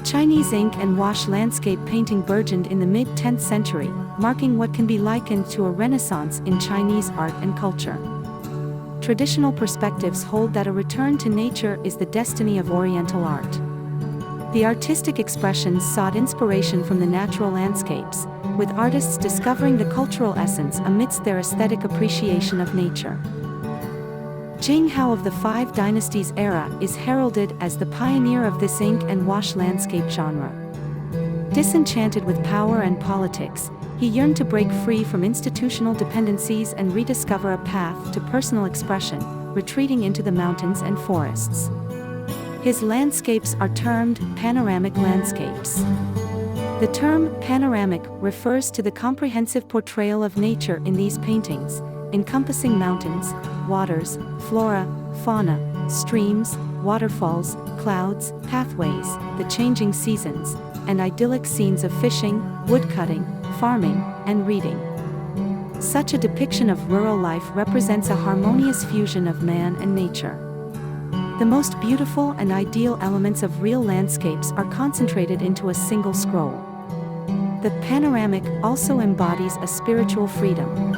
Chinese ink and wash landscape painting burgeoned in the mid-10th century, marking what can be likened to a renaissance in Chinese art and culture. Traditional perspectives hold that a return to nature is the destiny of Oriental art. The artistic expressions sought inspiration from the natural landscapes, with artists discovering the cultural essence amidst their aesthetic appreciation of nature. Jing Hao of the Five Dynasties era is heralded as the pioneer of this ink and wash landscape genre. Disenchanted with power and politics, he yearned to break free from institutional dependencies and rediscover a path to personal expression, retreating into the mountains and forests. His landscapes are termed panoramic landscapes. The term panoramic refers to the comprehensive portrayal of nature in these paintings, encompassing mountains, waters, flora, fauna, streams, waterfalls, clouds, pathways, the changing seasons, and idyllic scenes of fishing, woodcutting, farming, and reading. Such a depiction of rural life represents a harmonious fusion of man and nature. The most beautiful and ideal elements of real landscapes are concentrated into a single scroll. The panoramic also embodies a spiritual freedom.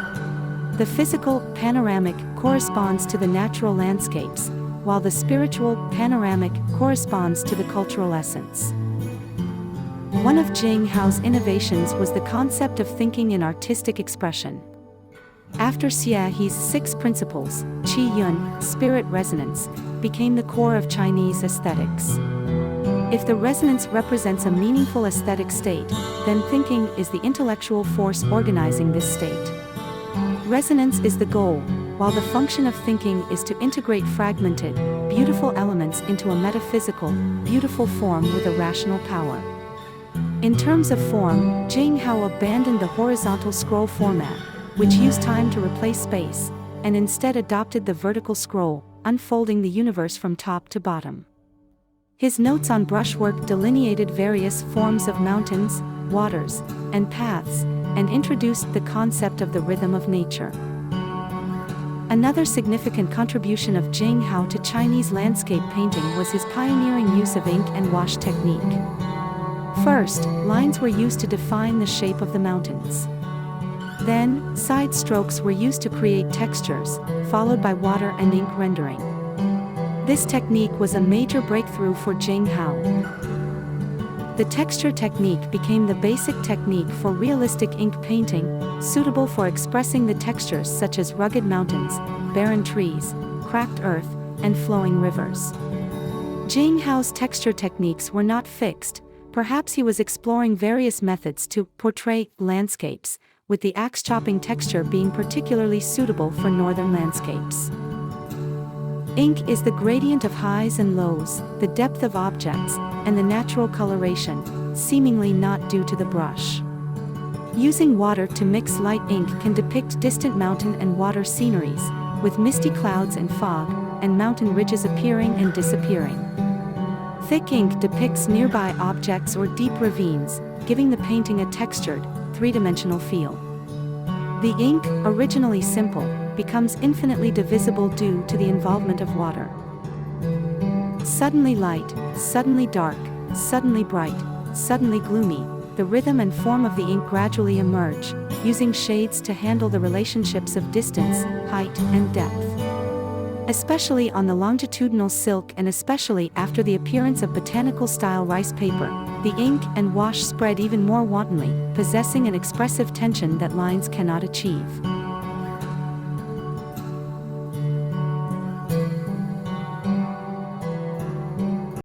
The physical panoramic corresponds to the natural landscapes, while the spiritual panoramic corresponds to the cultural essence. One of Jing Hao's innovations was the concept of thinking in artistic expression. After Xia He's 6 principles, Qi Yun, spirit resonance, became the core of Chinese aesthetics. If the resonance represents a meaningful aesthetic state, then thinking is the intellectual force organizing this state. Resonance is the goal, while the function of thinking is to integrate fragmented, beautiful elements into a metaphysical, beautiful form with a rational power. In terms of form, Jing Hao abandoned the horizontal scroll format, which used time to replace space, and instead adopted the vertical scroll, unfolding the universe from top to bottom. His notes on brushwork delineated various forms of mountains, waters, and paths, and introduced the concept of the rhythm of nature. Another significant contribution of Jing Hao to Chinese landscape painting was his pioneering use of ink and wash technique. First, lines were used to define the shape of the mountains. Then, side strokes were used to create textures, followed by water and ink rendering. This technique was a major breakthrough for Jing Hao. The texture technique became the basic technique for realistic ink painting, suitable for expressing the textures such as rugged mountains, barren trees, cracked earth, and flowing rivers. Jing Hao's texture techniques were not fixed. Perhaps he was exploring various methods to portray landscapes, with the axe-chopping texture being particularly suitable for northern landscapes. Ink is the gradient of highs and lows, the depth of objects, and the natural coloration, seemingly not due to the brush. Using water to mix light ink can depict distant mountain and water sceneries, with misty clouds and fog, and mountain ridges appearing and disappearing. Thick ink depicts nearby objects or deep ravines, giving the painting a textured, three-dimensional feel. The ink, originally simple, becomes infinitely divisible due to the involvement of water. Suddenly light, suddenly dark, suddenly bright, suddenly gloomy, the rhythm and form of the ink gradually emerge, using shades to handle the relationships of distance, height, and depth. Especially on the longitudinal silk and especially after the appearance of botanical-style rice paper, the ink and wash spread even more wantonly, possessing an expressive tension that lines cannot achieve.